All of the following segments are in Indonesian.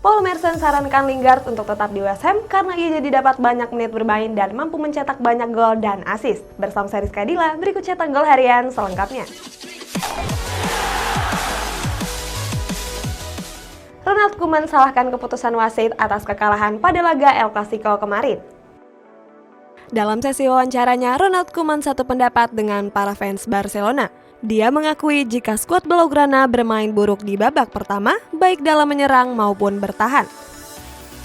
Paul Merson sarankan Lingard untuk tetap di West Ham karena ia jadi dapat banyak menit bermain dan mampu mencetak banyak gol dan assist. Bersama saya Rizka Dila, berikut cetak gol harian selengkapnya. Ronald Koeman salahkan keputusan wasit atas kekalahan pada laga El Clasico kemarin. Dalam sesi wawancaranya, Ronald Koeman satu pendapat dengan para fans Barcelona. Dia mengakui jika skuad Blaugrana bermain buruk di babak pertama, baik dalam menyerang maupun bertahan.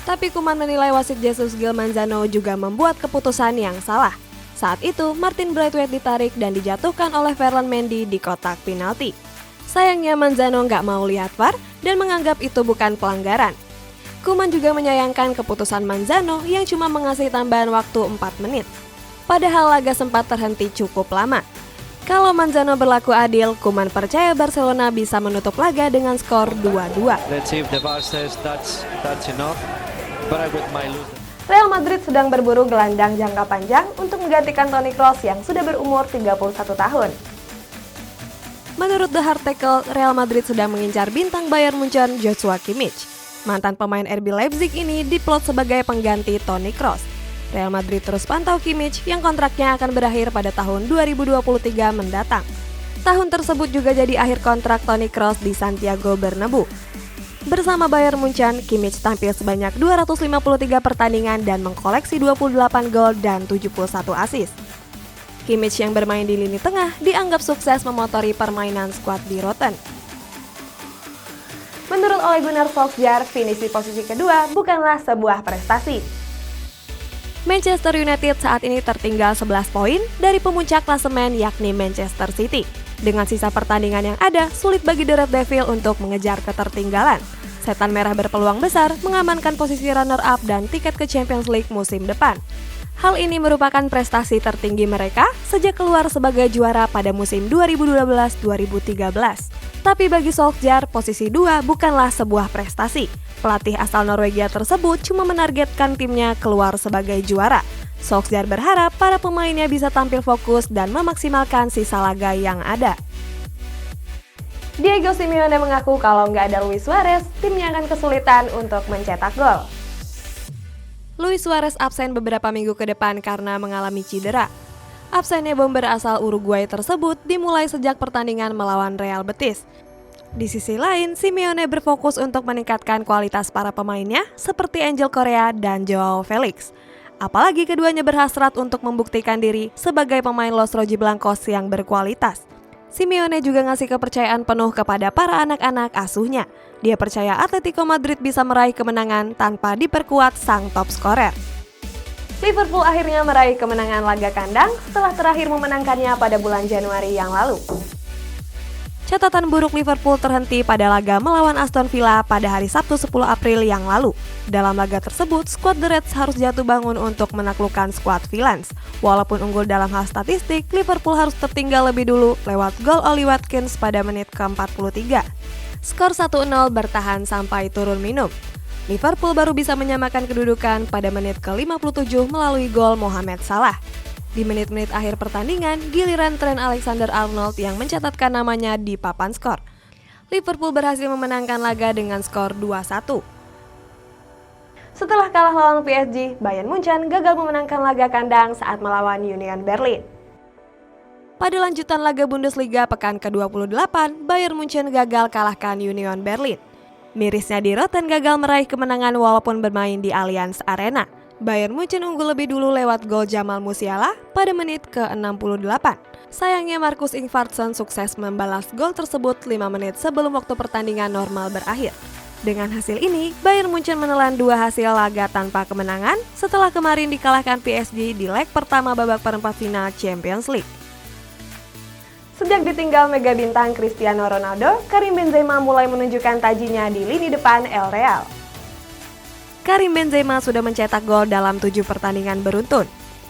Tapi Koeman menilai wasit Jesus Gil Manzano juga membuat keputusan yang salah. Saat itu, Martin Braithwaite ditarik dan dijatuhkan oleh Ferland Mendy di kotak penalti. Sayangnya Manzano nggak mau lihat VAR dan menganggap itu bukan pelanggaran. Koeman juga menyayangkan keputusan Manzano yang cuma mengasih tambahan waktu 4 menit. Padahal laga sempat terhenti cukup lama. Kalau Manzano berlaku adil, Koeman percaya Barcelona bisa menutup laga dengan skor 2-2. Real Madrid sedang berburu gelandang jangka panjang untuk menggantikan Toni Kroos yang sudah berumur 31 tahun. Menurut The Hard Tackle, Real Madrid sedang mengincar bintang Bayern Munchen Joshua Kimmich. Mantan pemain RB Leipzig ini diplot sebagai pengganti Toni Kroos. Real Madrid terus pantau Kimmich yang kontraknya akan berakhir pada tahun 2023 mendatang. Tahun tersebut juga jadi akhir kontrak Toni Kroos di Santiago Bernabeu. Bersama Bayern Munchen, Kimmich tampil sebanyak 253 pertandingan dan mengkoleksi 28 gol dan 71 assist. Kimmich yang bermain di lini tengah dianggap sukses memotori permainan skuad di Rotten. Menurut Ole Gunnar Solskjaer, finish di posisi kedua bukanlah sebuah prestasi. Manchester United saat ini tertinggal 11 poin dari pemuncak klasemen yakni Manchester City. Dengan sisa pertandingan yang ada, sulit bagi The Red Devil untuk mengejar ketertinggalan. Setan Merah berpeluang besar mengamankan posisi runner-up dan tiket ke Champions League musim depan. Hal ini merupakan prestasi tertinggi mereka sejak keluar sebagai juara pada musim 2012-2013. Tapi bagi Solskjaer, posisi 2 bukanlah sebuah prestasi. Pelatih asal Norwegia tersebut cuma menargetkan timnya keluar sebagai juara. Solskjaer berharap para pemainnya bisa tampil fokus dan memaksimalkan sisa laga yang ada. Diego Simeone mengaku kalau nggak ada Luis Suarez, timnya akan kesulitan untuk mencetak gol. Luis Suarez absen beberapa minggu ke depan karena mengalami cedera. Absennya bomber asal Uruguay tersebut dimulai sejak pertandingan melawan Real Betis. Di sisi lain, Simeone berfokus untuk meningkatkan kualitas para pemainnya seperti Angel Correa dan Joao Felix. Apalagi keduanya berhasrat untuk membuktikan diri sebagai pemain Los Rojiblancos yang berkualitas. Simeone juga ngasih kepercayaan penuh kepada para anak-anak asuhnya. Dia percaya Atletico Madrid bisa meraih kemenangan tanpa diperkuat sang top scorer. Liverpool akhirnya meraih kemenangan laga kandang setelah terakhir memenangkannya pada bulan Januari yang lalu. Catatan buruk Liverpool terhenti pada laga melawan Aston Villa pada hari Sabtu 10 April yang lalu. Dalam laga tersebut, skuad The Reds harus jatuh bangun untuk menaklukkan skuad Villains. Walaupun unggul dalam hal statistik, Liverpool harus tertinggal lebih dulu lewat gol Oli Watkins pada menit ke-43. Skor 1-0 bertahan sampai turun minum. Liverpool baru bisa menyamakan kedudukan pada menit ke-57 melalui gol Mohamed Salah. Di menit-menit akhir pertandingan, giliran Trent Alexander-Arnold yang mencatatkan namanya di papan skor. Liverpool berhasil memenangkan laga dengan skor 2-1. Setelah kalah lawan PSG, Bayern Munchen gagal memenangkan laga kandang saat melawan Union Berlin. Pada lanjutan laga Bundesliga pekan ke-28, Bayern Munchen gagal kalahkan Union Berlin. Mirisnya di Rotten gagal meraih kemenangan walaupun bermain di Allianz Arena. Bayern Munchen unggul lebih dulu lewat gol Jamal Musiala pada menit ke-68. Sayangnya Marcus Ingvartsen sukses membalas gol tersebut 5 menit sebelum waktu pertandingan normal berakhir. Dengan hasil ini, Bayern Munchen menelan 2 hasil laga tanpa kemenangan setelah kemarin dikalahkan PSG di leg pertama babak perempat final Champions League. Sejak ditinggal mega bintang Cristiano Ronaldo, Karim Benzema mulai menunjukkan tajinya di lini depan El Real. Karim Benzema sudah mencetak gol dalam 7 pertandingan beruntun.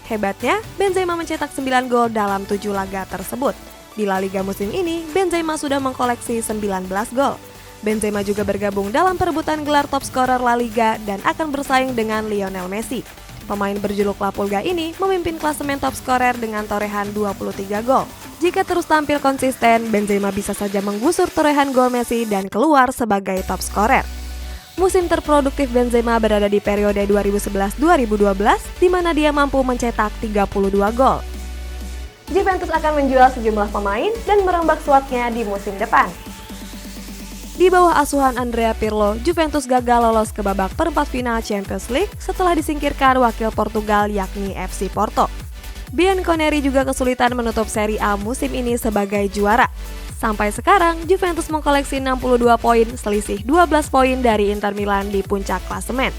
Hebatnya, Benzema mencetak 9 gol dalam 7 laga tersebut. Di La Liga musim ini, Benzema sudah mengkoleksi 19 gol. Benzema juga bergabung dalam perebutan gelar top scorer La Liga dan akan bersaing dengan Lionel Messi. Pemain berjuluk La Pulga ini memimpin klasemen top scorer dengan torehan 23 gol. Jika terus tampil konsisten, Benzema bisa saja menggusur torehan gol Messi dan keluar sebagai top scorer. Musim terproduktif Benzema berada di periode 2011-2012, di mana dia mampu mencetak 32 gol. Juventus akan menjual sejumlah pemain dan merombak skuadnya di musim depan. Di bawah asuhan Andrea Pirlo, Juventus gagal lolos ke babak perempat final Champions League setelah disingkirkan wakil Portugal yakni FC Porto. Bianconeri juga kesulitan menutup Serie A musim ini sebagai juara. Sampai sekarang, Juventus mengkoleksi 62 poin, selisih 12 poin dari Inter Milan di puncak klasemen.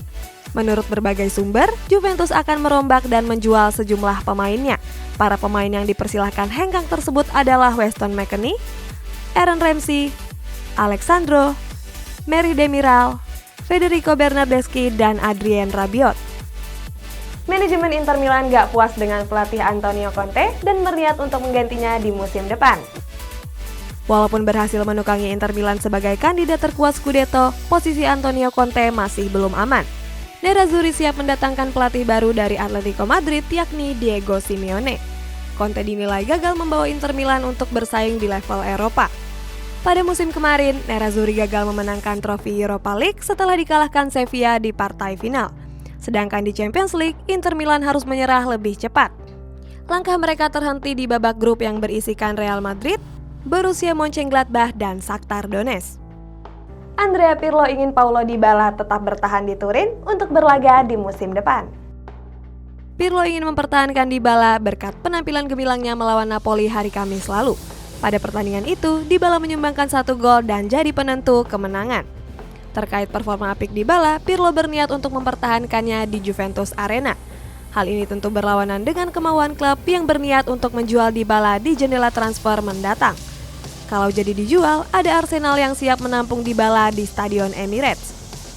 Menurut berbagai sumber, Juventus akan merombak dan menjual sejumlah pemainnya. Para pemain yang dipersilahkan hengkang tersebut adalah Weston McKennie, Aaron Ramsey, Alexandro, Merih Demiral, Federico Bernardeschi, dan Adrien Rabiot. Manajemen Inter Milan gak puas dengan pelatih Antonio Conte dan berniat untuk menggantinya di musim depan. Walaupun berhasil menukangi Inter Milan sebagai kandidat terkuat Scudetto, posisi Antonio Conte masih belum aman. Nerazzurri siap mendatangkan pelatih baru dari Atletico Madrid yakni Diego Simeone. Conte dinilai gagal membawa Inter Milan untuk bersaing di level Eropa. Pada musim kemarin, Nerazzurri gagal memenangkan trofi Europa League setelah dikalahkan Sevilla di partai final. Sedangkan di Champions League, Inter Milan harus menyerah lebih cepat. Langkah mereka terhenti di babak grup yang berisikan Real Madrid, Borussia Mönchengladbach, dan Shakhtar Donetsk. Andrea Pirlo ingin Paulo Dybala tetap bertahan di Turin untuk berlaga di musim depan. Pirlo ingin mempertahankan Dybala berkat penampilan gemilangnya melawan Napoli hari Kamis lalu. Pada pertandingan itu, Dybala menyumbangkan 1 gol dan jadi penentu kemenangan. Terkait performa apik Dybala, Pirlo berniat untuk mempertahankannya di Juventus Arena. Hal ini tentu berlawanan dengan kemauan klub yang berniat untuk menjual Dybala di jendela transfer mendatang. Kalau jadi dijual, ada Arsenal yang siap menampung Dybala di Stadion Emirates.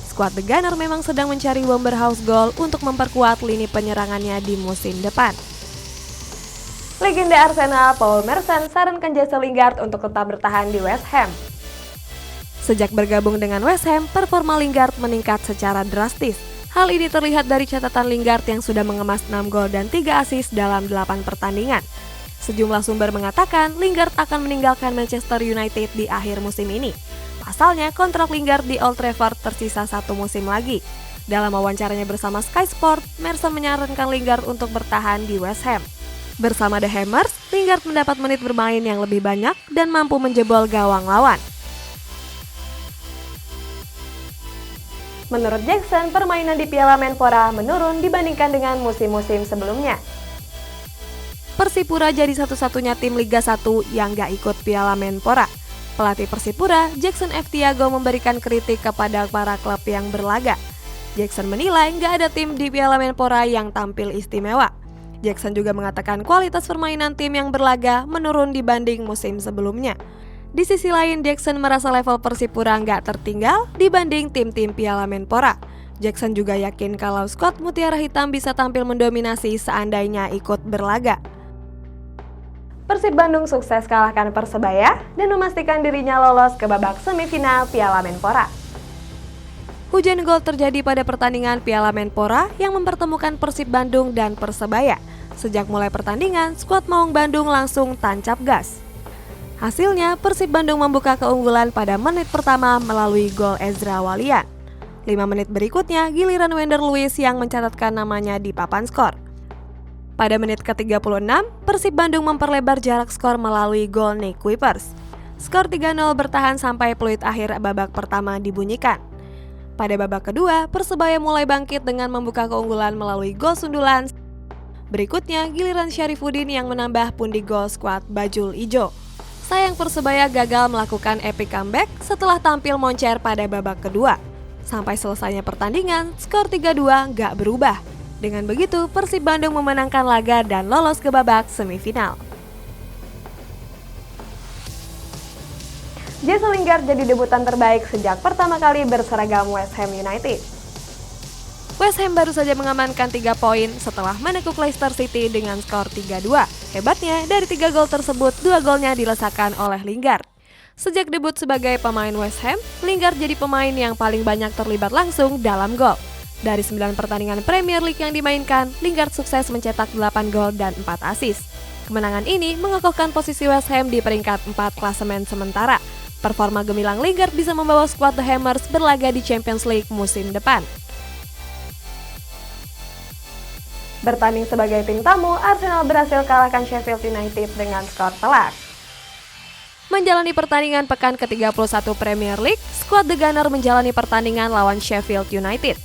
Skuad The Gunner memang sedang mencari bomber house goal untuk memperkuat lini penyerangannya di musim depan. Legenda Arsenal Paul Merson sarankan Jesse Lingard untuk tetap bertahan di West Ham. Sejak bergabung dengan West Ham, performa Lingard meningkat secara drastis. Hal ini terlihat dari catatan Lingard yang sudah mengemas 6 gol dan 3 assist dalam 8 pertandingan. Sejumlah sumber mengatakan Lingard akan meninggalkan Manchester United di akhir musim ini. Pasalnya, kontrak Lingard di Old Trafford tersisa 1 musim lagi. Dalam wawancaranya bersama Sky Sport, Merson menyarankan Lingard untuk bertahan di West Ham. Bersama The Hammers, Lingard mendapat menit bermain yang lebih banyak dan mampu menjebol gawang lawan. Menurut Jackson, permainan di Piala Menpora menurun dibandingkan dengan musim-musim sebelumnya. Persipura jadi satu-satunya tim Liga 1 yang gak ikut Piala Menpora. Pelatih Persipura, Jackson F. Tiago memberikan kritik kepada para klub yang berlaga. Jackson menilai gak ada tim di Piala Menpora yang tampil istimewa. Jackson juga mengatakan kualitas permainan tim yang berlaga menurun dibanding musim sebelumnya. Di sisi lain, Jackson merasa level Persipura nggak tertinggal dibanding tim-tim Piala Menpora. Jackson juga yakin kalau skuad Mutiara Hitam bisa tampil mendominasi seandainya ikut berlaga. Persib Bandung sukses kalahkan Persebaya dan memastikan dirinya lolos ke babak semifinal Piala Menpora. Hujan gol terjadi pada pertandingan Piala Menpora yang mempertemukan Persib Bandung dan Persebaya. Sejak mulai pertandingan, skuad Maung Bandung langsung tancap gas. Hasilnya, Persib Bandung membuka keunggulan pada menit pertama melalui gol Ezra Walian. 5 menit berikutnya, giliran Wender Luiz yang mencatatkan namanya di papan skor. Pada menit ke-36, Persib Bandung memperlebar jarak skor melalui gol Nick Kuipers. Skor 3-0 bertahan sampai peluit akhir babak pertama dibunyikan. Pada babak kedua, Persebaya mulai bangkit dengan membuka keunggulan melalui gol sundulan. Berikutnya, giliran Syarifuddin yang menambah pundi gol skuad Bajul Ijo. Sayang Persebaya gagal melakukan epic comeback setelah tampil moncer pada babak kedua. Sampai selesainya pertandingan, skor 3-2 gak berubah. Dengan begitu, Persib Bandung memenangkan laga dan lolos ke babak semifinal. Jesse Lingard jadi debutan terbaik sejak pertama kali berseragam West Ham United. West Ham baru saja mengamankan 3 poin setelah menekuk Leicester City dengan skor 3-2. Hebatnya, dari 3 gol tersebut, 2 golnya dilesakan oleh Lingard. Sejak debut sebagai pemain West Ham, Lingard jadi pemain yang paling banyak terlibat langsung dalam gol. Dari 9 pertandingan Premier League yang dimainkan, Lingard sukses mencetak 8 gol dan 4 assist. Kemenangan ini mengokohkan posisi West Ham di peringkat 4 klasemen sementara. performa gemilang Lingard bisa membawa skuad The Hammers berlaga di Champions League musim depan. Bertanding sebagai tim tamu, Arsenal berhasil kalahkan Sheffield United dengan skor telak. Menjalani pertandingan pekan ke-31 Premier League, skuad The Gunner menjalani pertandingan lawan Sheffield United.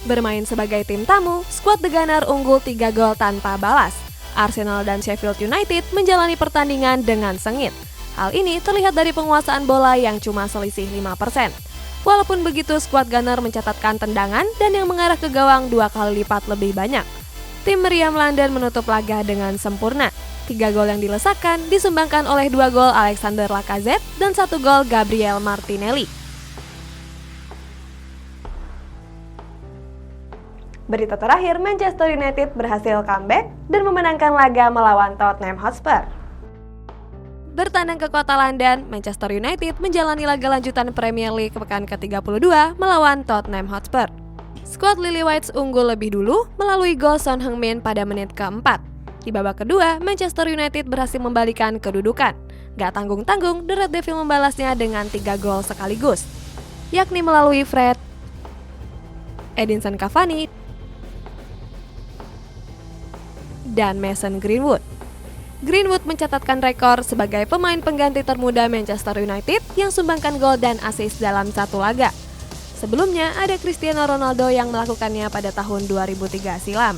Bermain sebagai tim tamu, skuad The Gunner unggul 3 gol tanpa balas. Arsenal dan Sheffield United menjalani pertandingan dengan sengit. Hal ini terlihat dari penguasaan bola yang cuma selisih 5%. Walaupun begitu, skuad Gunner mencatatkan tendangan dan yang mengarah ke gawang 2 kali lipat lebih banyak. Tim meriam London menutup laga dengan sempurna. 3 gol yang dilesakan disumbangkan oleh 2 gol Alexander Lacazette dan 1 gol Gabriel Martinelli. Berita terakhir, Manchester United berhasil comeback dan memenangkan laga melawan Tottenham Hotspur. Bertandang ke kota London, Manchester United menjalani laga lanjutan Premier League pekan ke-32 melawan Tottenham Hotspur. Skuad Lily Whites unggul lebih dulu melalui gol Son Heung-min pada menit ke-4. Di babak kedua, Manchester United berhasil membalikan kedudukan. Gak tanggung-tanggung, The Red Devil membalasnya dengan 3 gol sekaligus, yakni melalui Fred, Edinson Cavani, dan Mason Greenwood. Greenwood mencatatkan rekor sebagai pemain pengganti termuda Manchester United yang sumbangkan gol dan assist dalam satu laga. Sebelumnya ada Cristiano Ronaldo yang melakukannya pada tahun 2003 silam.